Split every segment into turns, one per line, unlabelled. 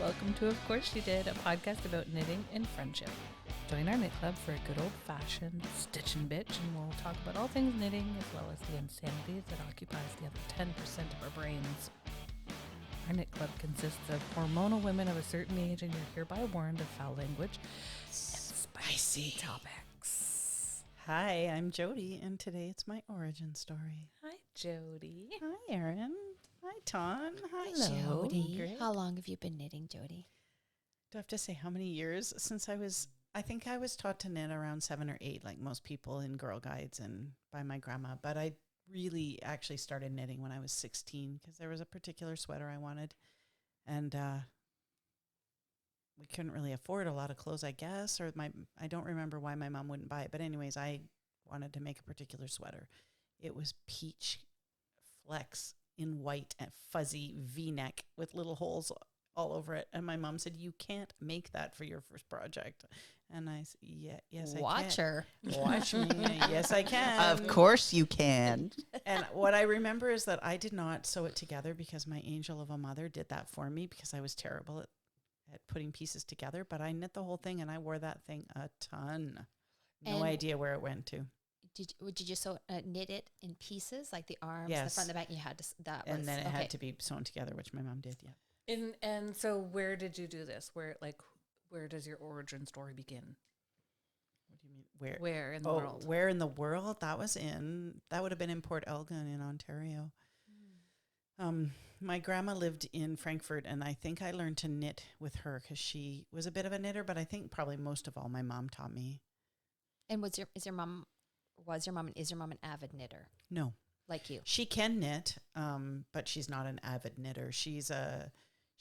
Welcome to Of Course She Did, a podcast about knitting and friendship. Join our knit club for a good old-fashioned stitch and bitch, and we'll talk about all things knitting as well as the insanity that occupies the other 10% of our brains. Our knit club consists of hormonal women of a certain age, and you're hereby warned of foul language and spicy topics.
Hi, I'm Jody, and today it's my origin story.
Hi, Jody.
Hi, Erin. Hi, Ton. Hi,
Hello.
Jody.
Great.
How long have you been knitting, Jody?
Do I have to say how many years since I think I was taught to knit around 7 or 8, like most people in Girl Guides and by my grandma. But I really actually started knitting when I was 16 because there was a particular sweater I wanted. And we couldn't really afford a lot of clothes, I guess, or I don't remember why my mom wouldn't buy it. But anyways, I wanted to make a particular sweater. It was peach flex in white and fuzzy V-neck with little holes all over it. And my mom said, "You can't make that for your first project." And I said, yes, I can.
Watch her.
Watch me. Yes, I can.
Of course you can.
And what I remember is that I did not sew it together because my angel of a mother did that for me because I was terrible at putting pieces together. But I knit the whole thing and I wore that thing a ton. No
And
idea where it went to.
Did you sew knit it in pieces, like the arms,
Yes.
the front, the back? You had to.
And then it had to be sewn together, which my mom did, yeah.
And so where did you do this? Where does your origin story begin?
What do you mean?
Where in the world?
Where in the world? That would have been in Port Elgin in Ontario. My grandma lived in Frankfurt, and I think I learned to knit with her because she was a bit of a knitter, but I think probably most of all my mom taught me.
And is your mom an avid knitter
No.
like you?
She can knit, but she's not an avid knitter. She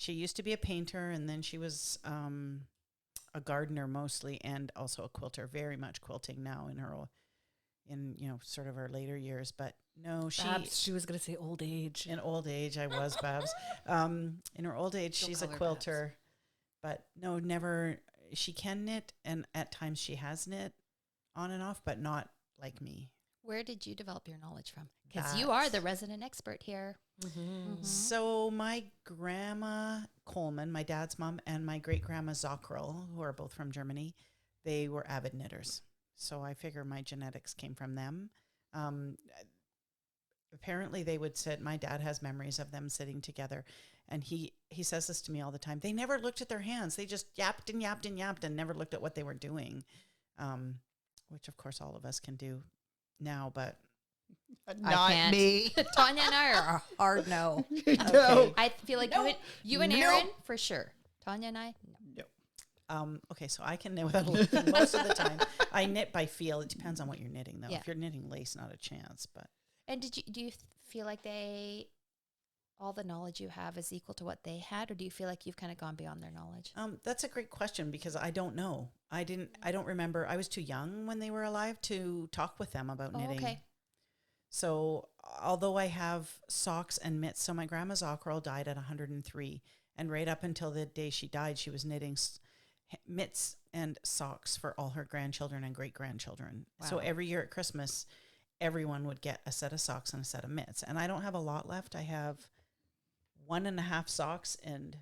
used to be a painter, and then she was a gardener mostly, and also a quilter. Very much quilting now in sort of her later years. But no,
Babs, she was going to say old age.
In old age, I was Babs. In her old age,
Don't
she's a
call her
quilter, but no, never. She can knit, and at times she has knit on and off, but not like me.
Where did you develop your knowledge from? Because you are the resident expert here.
Mm-hmm.
Mm-hmm.
So my grandma Coleman, my dad's mom, and my great grandma Zockerl, who are both from Germany, they were avid knitters. So I figure my genetics came from them. Apparently they would sit, my dad has memories of them sitting together, and he says this to me all the time. They never looked at their hands. They just yapped and yapped and yapped and never looked at what they were doing, which of course all of us can do now, but
Not me.
Tanya and I are a hard no.
No.
I feel like you and Erin for sure. Tanya and I, no.
Okay, so I can knit without looking most of the time. I knit by feel. It depends on what you're knitting, though.
Yeah.
If you're knitting lace, not a chance. But
And do you feel like all the knowledge you have is equal to what they had, or do you feel like you've kind of gone beyond their knowledge?
that's a great question because I don't know. I don't remember. I was too young when they were alive to talk with them about knitting.
Okay.
So although I have socks and mitts, so my grandma Zockerl died at 103, and right up until the day she died, she was knitting mitts and socks for all her grandchildren and great-grandchildren.
Wow.
So every year at Christmas, everyone would get a set of socks and a set of mitts. And I don't have a lot left. I have 1.5 socks and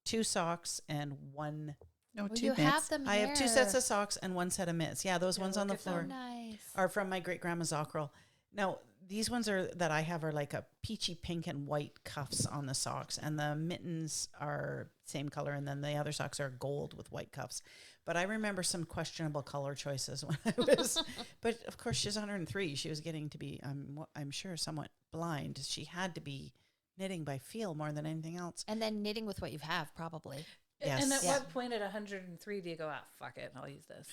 2 socks and one.
No,
Well,
two
you
mitts.
have them
I
here.
have 2 sets of socks and 1 set of mitts. Yeah, those ones on the
look at
floor
Oh, nice.
are from my great-grandma Zockerl. Now, these ones that I have are like a peachy pink and white cuffs on the socks, and the mittens are same color, and then the other socks are gold with white cuffs. But I remember some questionable color choices when I was, but of course she's 103. She was getting to be, I'm sure, somewhat blind. She had to be knitting by feel more than anything else.
And then knitting with what you have, probably.
Yes.
And at
Yeah.
what point at 103 do you go, fuck it, I'll use this?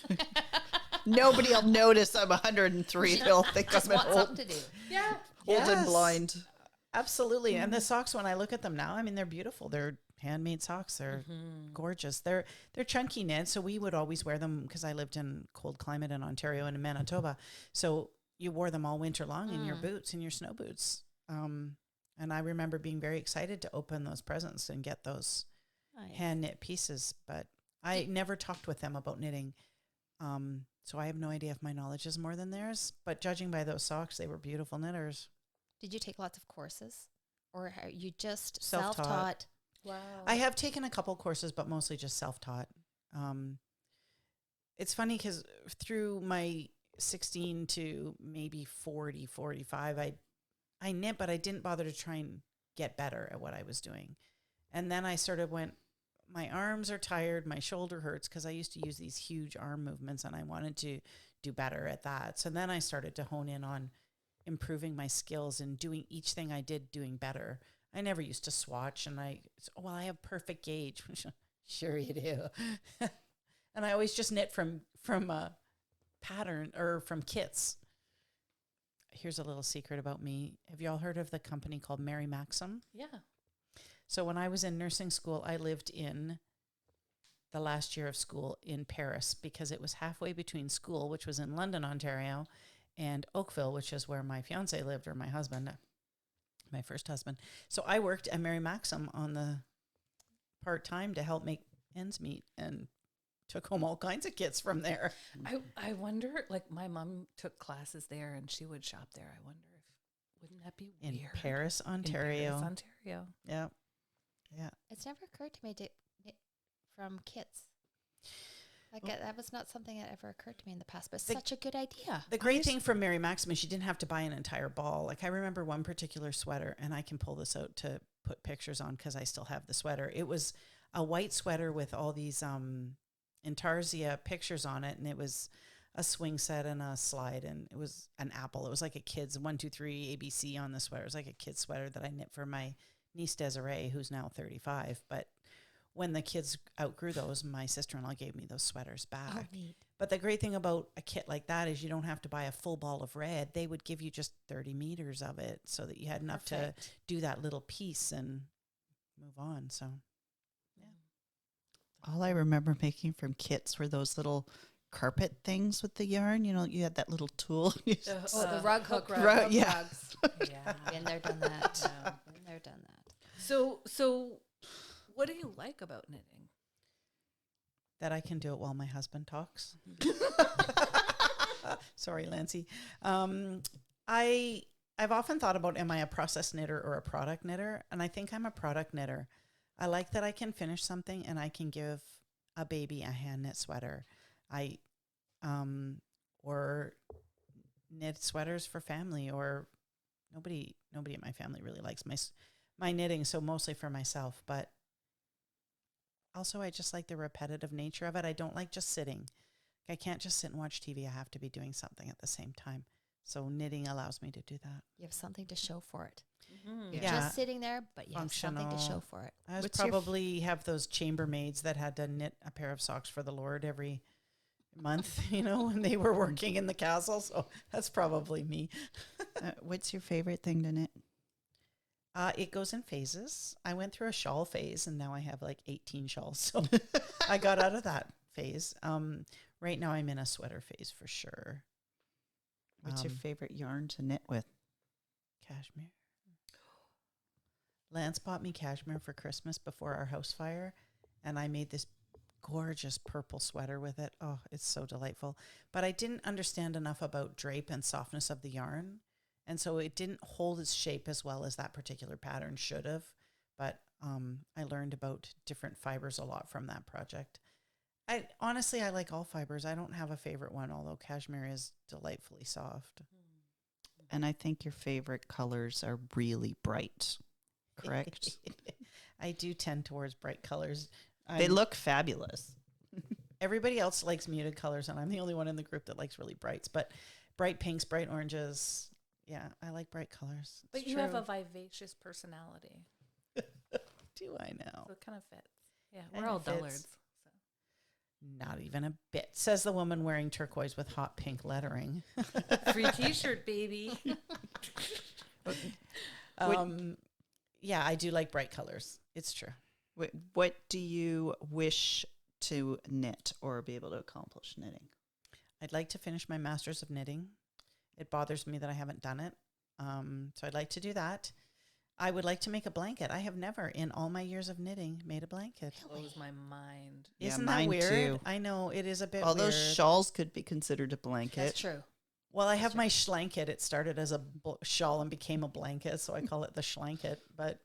Nobody will notice I'm 103. They'll think
Just
I'm an
want
old,
something to do.
Yeah.
old and
Yes.
blind.
Absolutely. And the socks, when I look at them now, I mean, they're beautiful. They're handmade socks. They're gorgeous. They're chunky knit. So we would always wear them because I lived in cold climate in Ontario and in Manitoba. So you wore them all winter long in your boots, in your snow boots. And I remember being very excited to open those presents and get those
Nice.
hand knit pieces. But I never talked with them about knitting. So I have no idea if my knowledge is more than theirs. But judging by those socks, they were beautiful knitters.
Did you take lots of courses, or are you just
Self-taught.
self-taught?
Wow.
I have taken a couple courses, but mostly just self-taught. It's funny because through my 16 to maybe 40, 45, I knit, but I didn't bother to try and get better at what I was doing. And then I sort of went, my arms are tired, my shoulder hurts, because I used to use these huge arm movements and I wanted to do better at that. So then I started to hone in on improving my skills and doing each thing I did doing better. I never used to swatch and I have perfect gauge. Sure you do. And I always just knit from a pattern or from kits. Here's a little secret about me. Have y'all heard of the company called Mary Maxim?
Yeah.
So when I was in nursing school, I lived in the last year of school in Paris because it was halfway between school, which was in London, Ontario, and Oakville, which is where my fiance lived, or my husband, my first husband. So I worked at Mary Maxim on the part-time to help make ends meet and took home all kinds of kits from there.
I wonder, like my mom took classes there and she would shop there. I wonder if, wouldn't that be
In
weird?
Paris, Ontario.
In Paris, Ontario.
Yeah. Yeah.
It's never occurred to me to knit from kits. Like that was not something that ever occurred to me in the past, but such a good idea.
The great thing from Mary Maxim is she didn't have to buy an entire ball. Like I remember one particular sweater, and I can pull this out to put pictures on because I still have the sweater. It was a white sweater with all these Intarsia pictures on it, and it was a swing set and a slide, and it was an apple. It was like a kid's 1, 2, 3 ABC on the sweater. It was like a kid's sweater that I knit for my niece Desiree, who's now 35. But when the kids outgrew those, my sister-in-law gave me those sweaters back.
Oh, neat.
But the great thing about a kit like that is you don't have to buy a full ball of red. They would give you just 30 meters of it so that you had enough to do that little piece and move on. So, yeah.
All I remember making from kits were those little carpet things with the yarn. You know, you had that little tool.
The rug hook rug.
Rug, yeah.
rugs.
Yeah.
Been there, done that.
Yeah.
Been there, done that.
So what do you like about knitting?
That I can do it while my husband talks. Sorry, Lancy. I've often thought about, am I a process knitter or a product knitter? And I think I'm a product knitter. I like that I can finish something and I can give a baby a hand knit sweater. Or knit sweaters for family, or nobody in my family really likes my knitting, so mostly for myself. But also, I just like the repetitive nature of it. I don't like just sitting. I can't just sit and watch TV. I have to be doing something at the same time. So knitting allows me to do that.
You have something to show for it.
Mm-hmm.
You're
Yeah.
just sitting there, but you have something to show for it.
I was
What's your
probably have those chambermaids that had to knit a pair of socks for the Lord every month, when they were working in the castle. So that's probably me.
What's your favorite thing to knit?
It goes in phases. I went through a shawl phase and now I have like 18 shawls. So I got out of that phase. Right now I'm in a sweater phase for sure.
What's your favorite yarn to knit with?
Cashmere. Lance bought me cashmere for Christmas before our house fire, and I made this gorgeous purple sweater with it. Oh, it's so delightful. But I didn't understand enough about drape and softness of the yarn, and so it didn't hold its shape as well as that particular pattern should have. But I learned about different fibers a lot from that project. I like all fibers. I don't have a favorite one, although cashmere is delightfully soft.
And I think your favorite colors are really bright, correct?
I do tend towards bright colors.
They look fabulous.
Everybody else likes muted colors, and I'm the only one in the group that likes really brights. But bright pinks, bright oranges, yeah, I like bright colors.
But
It's
you have
true.
a vivacious personality.
Do I know?
So it kind of fits. Yeah,
And
we're all
it fits.
dullards.
Not even a bit, says the woman wearing turquoise with hot pink lettering.
Free t-shirt, baby.
Yeah, I do like bright colors. It's true.
What do you wish to knit or be able to accomplish knitting?
I'd like to finish my master's of knitting. It bothers me that I haven't done it. So I'd like to do that. I would like to make a blanket. I have never, in all my years of knitting, made a blanket.
Blows my mind.
Yeah,
Isn't
mine
that weird?
too.
I know, it is a bit
All
weird.
those shawls could be considered a blanket.
That's true.
Well, I have my schlanket. It started as a shawl and became a blanket, so I call it the schlanket. But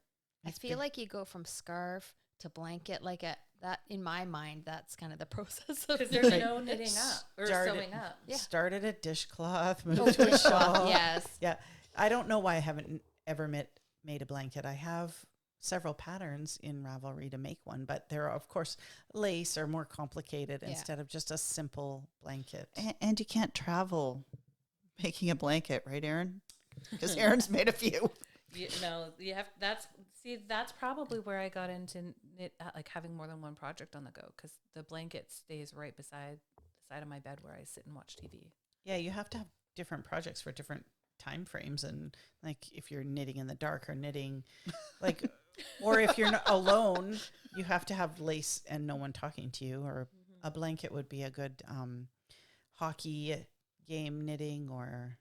I feel like you go from scarf to blanket, like that in my mind, that's kind of the process of
Because there's
Right.
no knitting up or
Started-
sewing up.
Yeah.
Started at dishcloth, moved
Oh,
to a
dishcloth,
shawl.
yes.
Yeah. I don't know why I haven't ever made a blanket. I have several patterns in Ravelry to make one, but they're, of course, lace or more complicated
Yeah.
instead of just a simple blanket.
And you can't travel making a blanket, right, Erin? Because Erin's made a few.
You have that's probably where I got into knit, like having more than one project on the go, because the blanket stays right beside the side of my bed where I sit and watch TV.
Yeah, you have to have different projects for different time frames, and like if you're knitting in the dark or knitting like or if you're not alone, you have to have lace and no one talking to you, or a blanket would be a good hockey game knitting. Or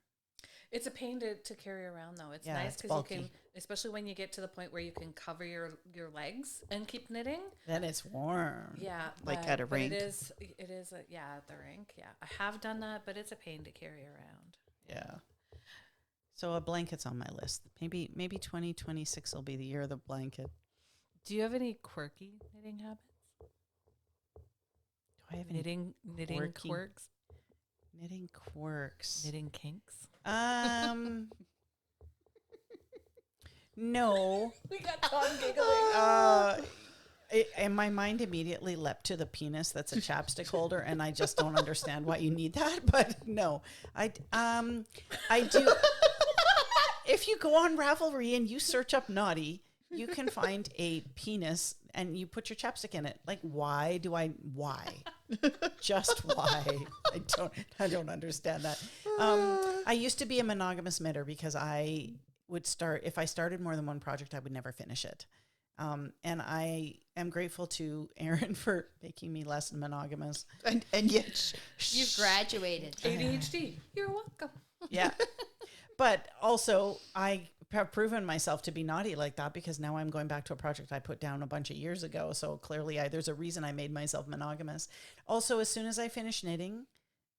It's a pain to carry around, though. It's
Yeah,
nice
it's
because you can,
bulky.
especially when you get to the point where you can cover your legs and keep knitting.
then it's warm.
Yeah,
Like at a
but
rink?
It is at the rink. Yeah, I have done that, but it's a pain to carry around.
Yeah. So a blanket's on my list. Maybe 2026 will be the year of the blanket.
Do you have any quirky knitting habits?
Do I have any
Knitting
quirky-
quirks,
knitting quirks?
knitting kinks.
No.
We got Tom giggling.
And my mind immediately leapt to the penis that's a chapstick holder, and I just don't understand why you need that. But no, I do. If you go on Ravelry and you search up naughty, you can find a penis and you put your chapstick in it. Like, why? Just why? I don't understand that. I used to be a monogamous knitter because if I started more than one project, I would never finish it. And I am grateful to Erin for making me less monogamous.
And yet,
You've graduated.
ADHD. You're welcome.
Yeah. But also, I have proven myself to be naughty like that, because now I'm going back to a project I put down a bunch of years ago. So clearly there's a reason I made myself monogamous. Also, as soon as I finish knitting,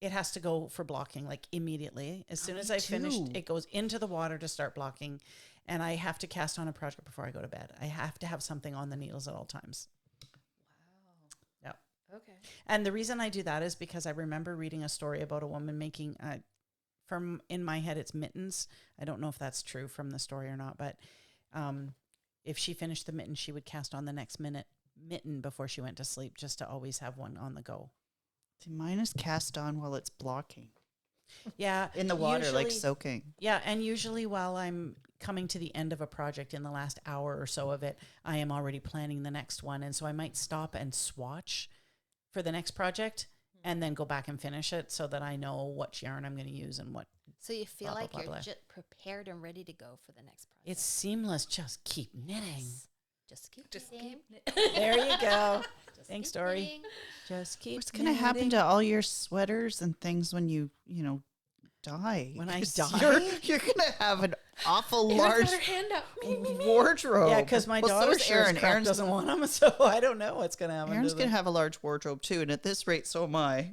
it has to go for blocking, like immediately. As soon as I finished, it goes into the water to start blocking. And I have to cast on a project before I go to bed. I have to have something on the needles at all times.
Wow.
Yeah.
Okay.
And the reason I do that is because I remember reading a story about a woman making, in my head, it's mittens. I don't know if that's true from the story or not, but if she finished the mitten, she would cast on the next mitten before she went to sleep, just to always have one on the go.
see, mine is cast on while it's blocking
Yeah.
in the water, like
usually-
soaking.
Yeah, and usually while I'm coming to the end of a project in the last hour or so of it, I am already planning the next one. And so I might stop and swatch for the next project and then go back and finish it so that I know what yarn I'm going to use and what.
So you feel
Blah, blah,
like
blah,
you're
blah.
just prepared and ready to go for the next project.
It's seamless. Just keep knitting.
Yes. Just keep knitting.
There you go.
Just
Thanks,
keep
Dory.
knitting.
Just keep
What's going to happen to all your sweaters and things when you die?
When I
'Cause
die?
You're going to have an awful
Erin's
large
got her hand up.
wardrobe.
Yeah, because my
Well, so
daughter
is Erin.
Aaron doesn't want them, so I don't know what's going to happen.
Erin's
to
going
them.
to have a large wardrobe too, and at this rate, so am I.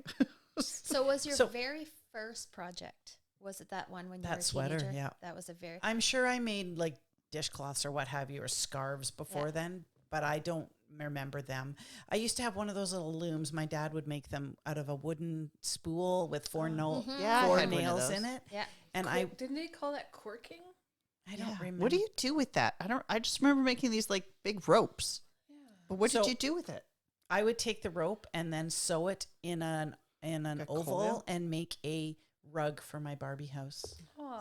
So was your
So-
very first project, was it that one when you
That
were a
sweater,
teenager?
yeah.
That was a very...
I'm sure I made like dishcloths or what have you, or scarves before
Yeah.
then, but I don't remember them. I used to have one of those little looms. My dad would make them out of a wooden spool with four
Yeah, I
four
had one of
nails
those.
in it.
Yeah.
And
Didn't they call that corking?
I don't remember.
What do you do with that? I just remember making these like big ropes.
Yeah.
But what
So-
did you do with it?
I would take the rope and then sew it in an
A
oval
coil?
and make a rug for my Barbie house.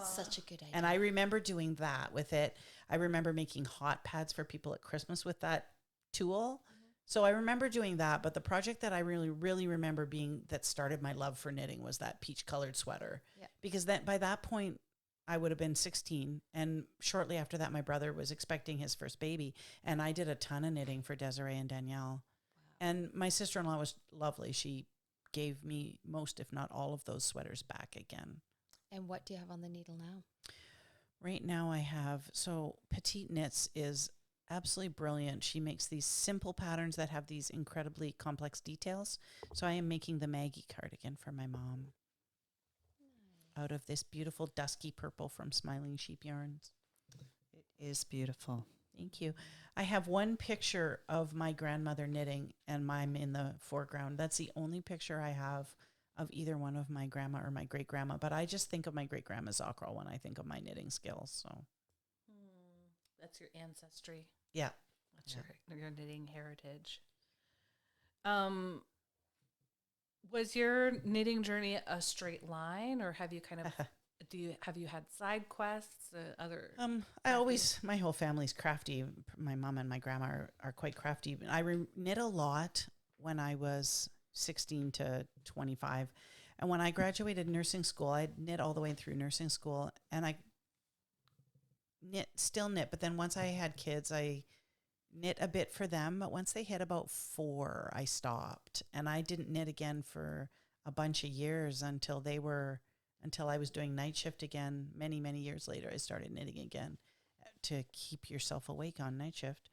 Such a good idea.
And I remember doing that with it. I remember making hot pads for people at Christmas with that tool. So I remember doing that. But the project that I really, really remember that started my love for knitting was that peach colored sweater.
Yeah.
Because by that point, I would have been 16. And shortly after that, my brother was expecting his first baby. And I did a ton of knitting for Desiree and Danielle. And my sister-in-law was lovely. She gave me most, if not all, of those sweaters back again.
And what do you have on the needle now?
Right now I have, Petite Knits is absolutely brilliant. She makes these simple patterns that have these incredibly complex details. So I am making the Maggie cardigan for my mom out of this beautiful dusky purple from Smiling Sheep Yarns.
It is beautiful.
Thank you. I have one picture of my grandmother knitting and I'm in the foreground. That's the only picture I have of either one of my grandma or my great grandma. But I just think of my great grandma Zockrell when I think of my knitting skills. So
That's your ancestry.
yeah.
That's your knitting heritage. Was your knitting journey a straight line, or have you kind of have you had side quests?
My whole family's crafty. My mom and my grandma are quite crafty. I knit a lot when I was 16 to 25. And when I graduated nursing school, I knit all the way through nursing school, and I still knit. But then once I had kids, I knit a bit for them. But once they hit about 4, I stopped, and I didn't knit again for a bunch of years until I was doing night shift again. Many, many years later, I started knitting again to keep yourself awake on night shift.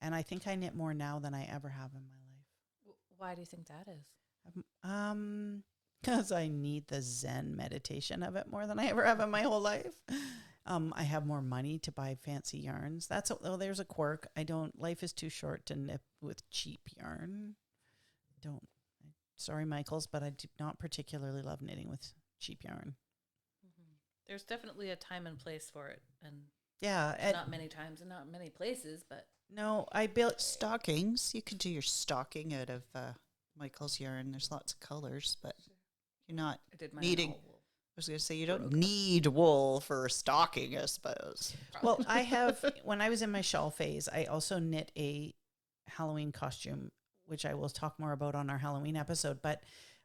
And I think I knit more now than I ever have in my life.
Why do you think that is?
Because I need the Zen meditation of it more than I ever have in my whole life. I have more money to buy fancy yarns. There's a quirk. Life is too short to knit with cheap yarn. Sorry, Michaels, but I do not particularly love knitting with cheap yarn.
Mm-hmm. There's definitely a time and place for it. And not many times and not many places, but.
No, I built
stockings. You could do your stocking out of Michael's yarn. There's lots of colors, but you're not needing. I was going to say you don't need wool for a stocking, I suppose.
Well, when I was in my shawl phase, I also knit a Halloween costume, which I will talk more about on our Halloween episode. But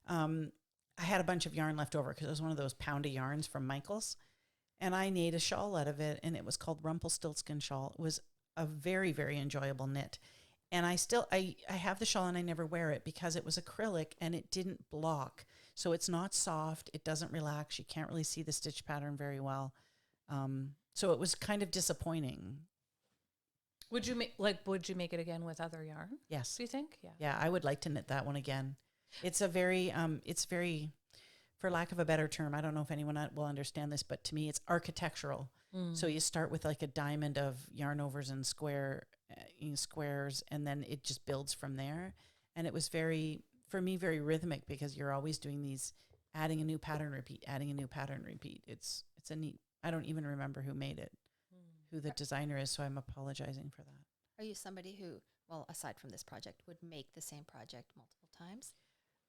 I had a bunch of yarn left over because it was one of those pound of yarns from Michael's. And I made a shawl out of it, and it was called Rumpelstiltskin shawl. It was a very, very enjoyable knit. And I have the shawl and I never wear it because it was acrylic and it didn't block. So it's not soft. It doesn't relax. You can't really see the stitch pattern very well. So it was kind of disappointing.
Would you make it again with other yarn?
Yes.
Do you think? Yeah.
Yeah, I would like to knit that one again. It's a very, for lack of a better term, I don't know if anyone will understand this, but to me it's architectural. So you start with like a diamond of yarn overs and squares, and then it just builds from there. And it was for me, very rhythmic because you're always doing these, adding a new pattern, repeat, adding a new pattern, repeat. It's a neat, I don't even remember who made it, who the designer is, so I'm apologizing for that.
Are you somebody who, well, aside from this project, would make the same project multiple times?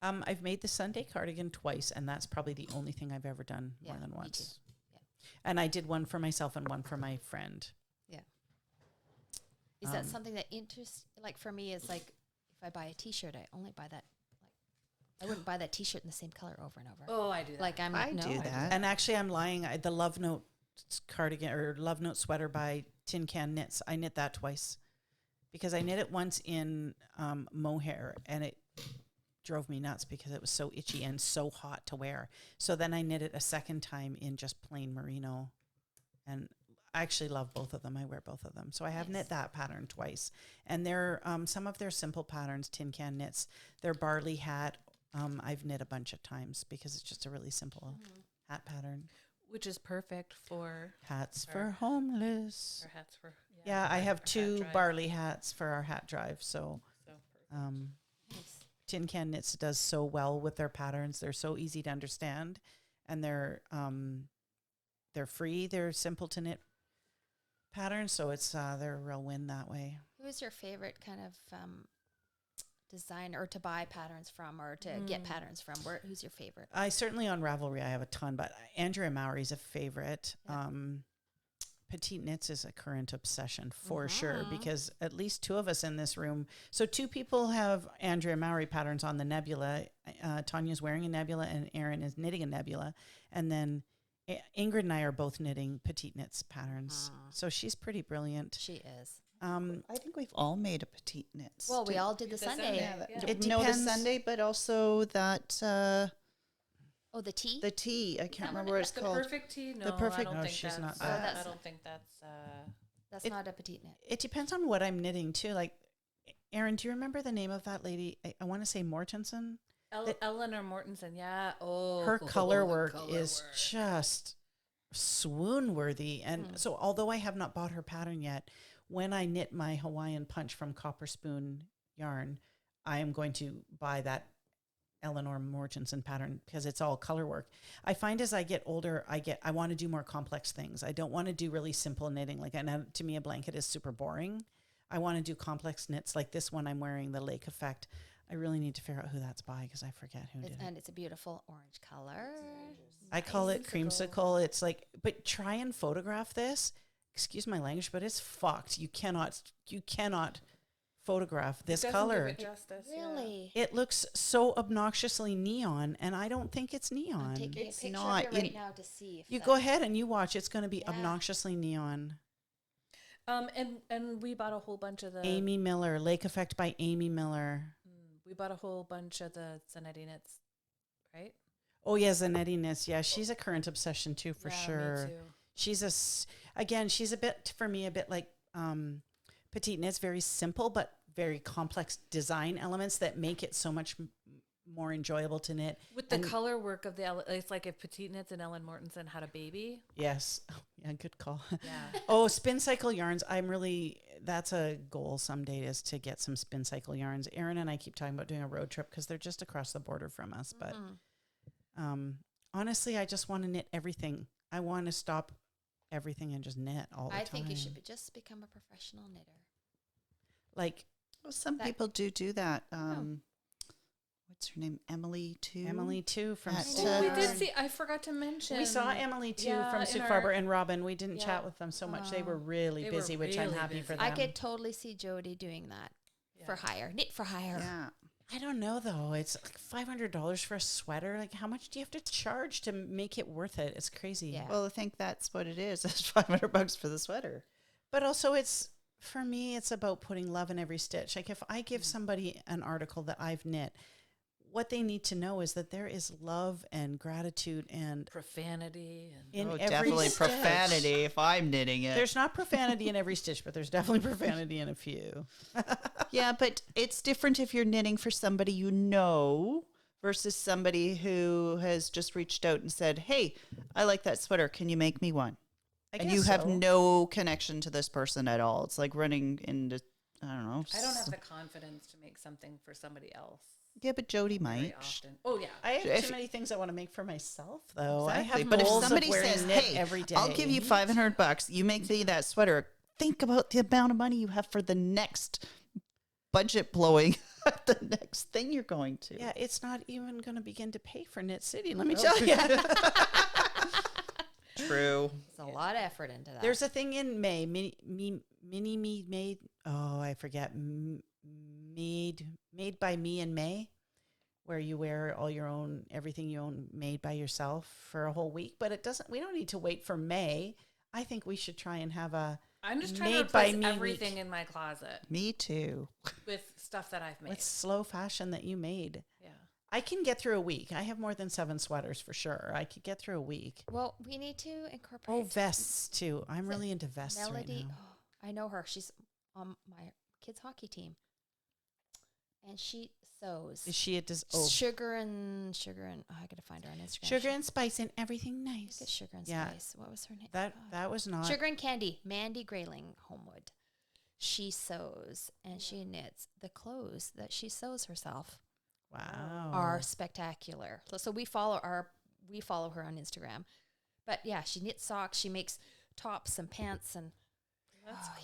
I've made the Sunday cardigan twice, and that's probably the only thing I've ever done more than once.
Me too. Yeah.
And I did one for myself and one for my friend.
Yeah. Is that something that interests, like for me, is like, if I buy a t-shirt, I only buy that, I wouldn't buy that t-shirt in the same color over and over.
Oh, I do that.
Like
I do that.
And actually I'm lying. The Love Note cardigan or Love Note sweater by Tin Can Knits, I knit that twice because I knit it once in mohair and it drove me nuts because it was so itchy and so hot to wear. So then I knit it a second time in just plain merino, and I actually love both of them. I wear both of them. So I have knit that pattern twice. And they're some of their simple patterns, Tin Can Knits, their barley hat, I've knit a bunch of times because it's just a really simple hat pattern.
Which is perfect for
hats for homeless.
Or hats for
I have 2 barley hats for our hat drive. So
Nice.
Tin Can Knits does so well with their patterns. They're so easy to understand, and they're free. They're simple to knit patterns, so it's they're a real win that way.
Who is your favorite kind of design or to buy patterns from or to get patterns from? Who's your favorite?
I certainly on Ravelry I have a ton, but Andrea Mowry's a favorite. Yeah. Petite Knits is a current obsession for sure, because at least 2 of us in this room. So 2 people have Andrea Mowry patterns on the Nebula. Tanya's wearing a Nebula and Erin is knitting a Nebula. And then Ingrid and I are both knitting Petite Knits patterns. So she's pretty brilliant.
She is.
I think we've all made a Petite Knits.
Well, we all did the Sunday.
It
No, the
depends.
Sunday, but also that...
Oh, the tea?
The tea. I can't remember what it's
the
called.
Perfect tea? No,
The perfect-
I don't
no,
think
she's
that's,
not
that.
I don't think that's...
That's
It-
not a petite knit.
It depends on what I'm knitting too. Like, Erin, do you remember the name of that lady? I want to say Mortensen.
Eleanor Mortensen, yeah. Oh,
Her color work is just swoon worthy. And so although I have not bought her pattern yet, when I knit my Hawaiian punch from Copper Spoon yarn, I am going to buy that Eleanor Mortensen pattern because it's all color work. I find as I get older, I want to do more complex things. I don't want to do really simple knitting. Like, and to me, a blanket is super boring. I want to do complex knits like this one I'm wearing, the Lake Effect. I really need to figure out who that's by because I forget who did it.
And it's a beautiful orange color.
I call it creamsicle. It's like, but try and photograph this. Excuse my language, but it's fucked. You cannot photograph this color.
Really?
It looks so obnoxiously neon, and I don't think it's neon.
I'm taking
It's
a picture
not.
of it right now to see if
You go ahead and you watch. It's going to be
Yeah.
obnoxiously neon.
And we bought a whole bunch of the
Amy Miller, Lake Effect by Amy Miller.
we bought a whole bunch of the Zanetti knits, right?
Oh yeah, Zanettiness. Yeah, she's a current obsession too, for
Yeah,
sure.
Me too.
She's she's a bit like Petite Knits, very simple but very complex design elements that make it so much more enjoyable to knit.
With the color work of it's like if Petite Knits and Ellen Mortensen had a baby.
Yes. Oh, yeah, good call.
Yeah.
Oh, spin cycle yarns. That's a goal someday, is to get some spin cycle yarns. Erin and I keep talking about doing a road trip because they're just across the border from us. But honestly, I just want to knit everything. I want to stop everything and just knit all the time.
I think you should just become a professional knitter.
Like,
Well, some people do that. What's her name? Emily too.
Emily too from
At,
Stu-
Oh, we did see. I forgot to mention.
We saw Emily too from
in
Sue
our-
Farber and Robin. We didn't
Yeah.
chat with them so much. They were really
They were
busy, which I'm
really
happy for
busy.
them.
I could totally see Jody doing that for hire. Knit for hire.
Yeah.
I don't know though. It's like $500 for a sweater. Like, how much do you have to charge to make it worth it? It's crazy.
Yeah.
Well, I think that's what it is. It's $500 for the sweater.
But also, for me, it's about putting love in every stitch. Like, if I give somebody an article that I've knit, what they need to know is that there is love and gratitude and
profanity and
in every
definitely
stitch.
profanity if I'm knitting it.
There's not profanity in every stitch, but there's definitely profanity in a few.
Yeah, but it's different if you're knitting for somebody you know versus somebody who has just reached out and said, "Hey, I like that sweater. Can you make me one?" And you have no connection to this person at all. It's like running into, I don't know.
I don't have the confidence to make something for somebody else
Yeah, but Jody
very
might.
often. Oh yeah.
I have
If-
too many things I want to make for myself, though.
Exactly.
I have
But if
goals
somebody
of wearing
says,
knit
"Hey,
every day,
I'll give you $500. You make me that sweater," think about the amount of money you have for the next budget blowing, the next thing you're going to.
Yeah, it's not even going to begin to pay for Knit City. Let me tell you.
True.
There's a lot of effort into that.
There's a thing in May, made. Oh, I forget. Made by me in May, where you wear all your own, everything you own made by yourself for a whole week. But we don't need to wait for May. I think we should try and have
I'm just trying to
made by
replace
me
everything
week
in my closet
Me too.
with stuff that I've made.
with slow fashion that you made.
Yeah.
I can get through a week. I have more than 7 sweaters for sure. I could get through a week.
Well, we need to incorporate.
Oh, vests too. I'm
Is
really
it
into vests
Melody.
right now.
Oh, I know her. She's on my kids' hockey team, and she sews.
Is she
Sugar and oh, I gotta find her on Instagram.
sugar and spice and everything nice?
Get Sugar and
Yeah.
Spice. What was her name?
That was not
Sugar and Candy. Mandy Grayling Homewood. She sews and she knits. The clothes that she sews herself
wow.
are spectacular. So we follow her on Instagram. But yeah, she knits socks. She makes tops and pants and.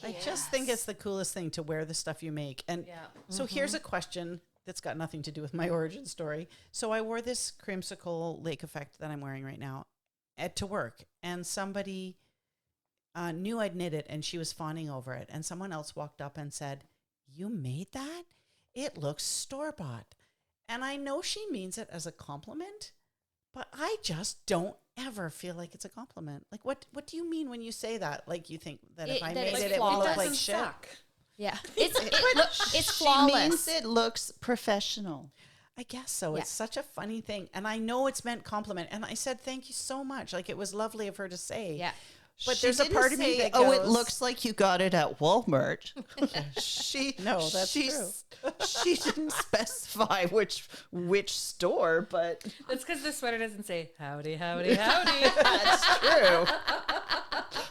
I just think it's the coolest thing to wear the stuff you make. And
Yeah.
so here's a question that's got nothing to do with my origin story. So I wore this creamsicle Lake Effect that I'm wearing right now to work, and somebody knew I'd knit it, and she was fawning over it. And someone else walked up and said, "You made that? It looks store-bought." And I know she means it as a compliment, but I just don't ever feel like it's a compliment. Like, what do you mean when you say that? Like, you think that if I
that
made
it's
it, it would look
flawless.
like
doesn't
shit?
suck.
Yeah, it's
She
flawless.
means it looks professional.
I guess so.
Yeah.
It's such a funny thing. And I know it's meant compliment. And I said, thank you so much. Like, it was lovely of her to say.
Yeah.
But
She
there's a
didn't
part of me
say,
that
"Oh, it
goes,
looks like you got it at Walmart."
No, that's
she didn't specify which store, but
It's because the sweater doesn't say howdy, howdy, howdy.
that's true.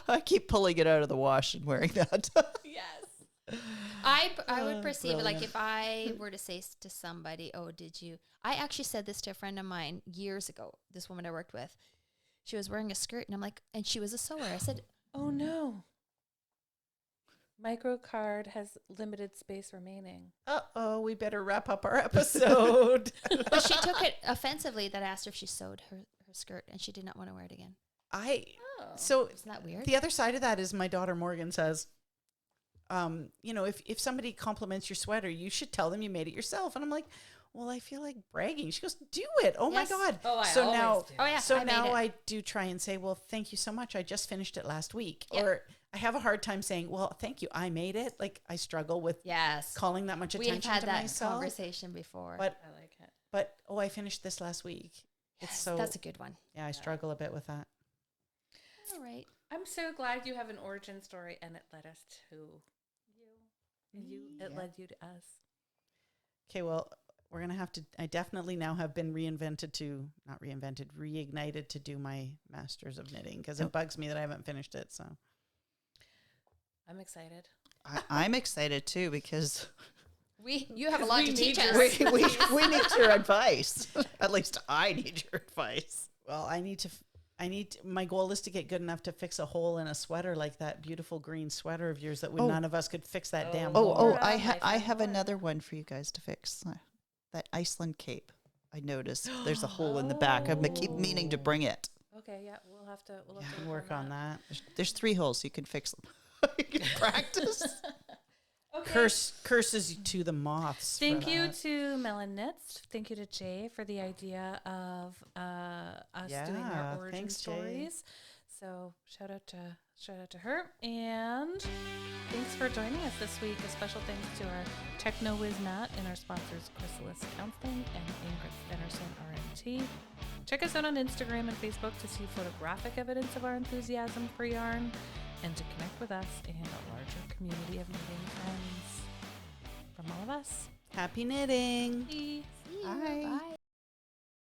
I keep pulling it out of the wash and wearing that.
Yes.
I would perceive it like
Brilliant.
if I were to say to somebody, "Oh, did you?" I actually said this to a friend of mine years ago. This woman I worked with, she was wearing a skirt, and I'm like, and she was a sewer. I said,
Oh no. Microcard has limited space remaining.
Uh-oh, we better wrap up our episode.
but she took it offensively that I asked her if she sewed her skirt, and she did not want to wear it again.
So
Isn't that weird?
the other side of that is my daughter Morgan says, if somebody compliments your sweater, you should tell them you made it yourself. And I'm like, well, I feel like bragging. She goes, do it. Oh
Yes.
my God.
Oh, I
so
always
now,
do.
Oh, yeah,
So
I made
now
it.
I do try and say, well, thank you so much. I just finished it last week.
Yeah.
Or I have a hard time saying, well, thank you. I made it. Like I struggle with
Yes.
calling that much
We've
attention
had
to
that
myself.
conversation before.
But,
I like it.
but, oh, I finished this last week. It's
Yes,
so,
that's a good one.
yeah, I struggle a bit with that.
All right.
I'm so glad you have an origin story and it led us to you. It
Yeah.
led you to us.
Okay, well, we're going to have to, I definitely now have been reignited to do my Masters of Knitting because it bugs me that I haven't finished it. So
I'm excited.
I'm excited too because
You have a lot
we
to teach
need
us.
your-
we need your advice. At least I need your advice.
well, my goal is to get good enough to fix a hole in a sweater like that beautiful green sweater of yours that none of us could fix that damn hole.
Laura,
I
my
have
friend
another one for you guys to fix. That Iceland cape. I noticed there's a hole in the back. I keep meaning to bring it.
Okay, yeah, we'll have to
Work on that.
There's 3 holes. You can fix them. You can practice.
Okay.
Curses to the moths. for
Thank you
that.
to Melon Knits. Thank you to Jay for the idea of us doing
Yeah,
our origin
thanks, Jay.
stories. So shout out to her, and thanks for joining us this week. A special thanks to our Techno Whiz Matt and our sponsors Chrysalis Counseling and Ingrid Fennerson RMT. Check us out on Instagram and Facebook to see photographic evidence of our enthusiasm for yarn and to connect with us and a larger community of knitting friends. From all of us,
Happy knitting.
bye.
See you.
Bye.
Bye.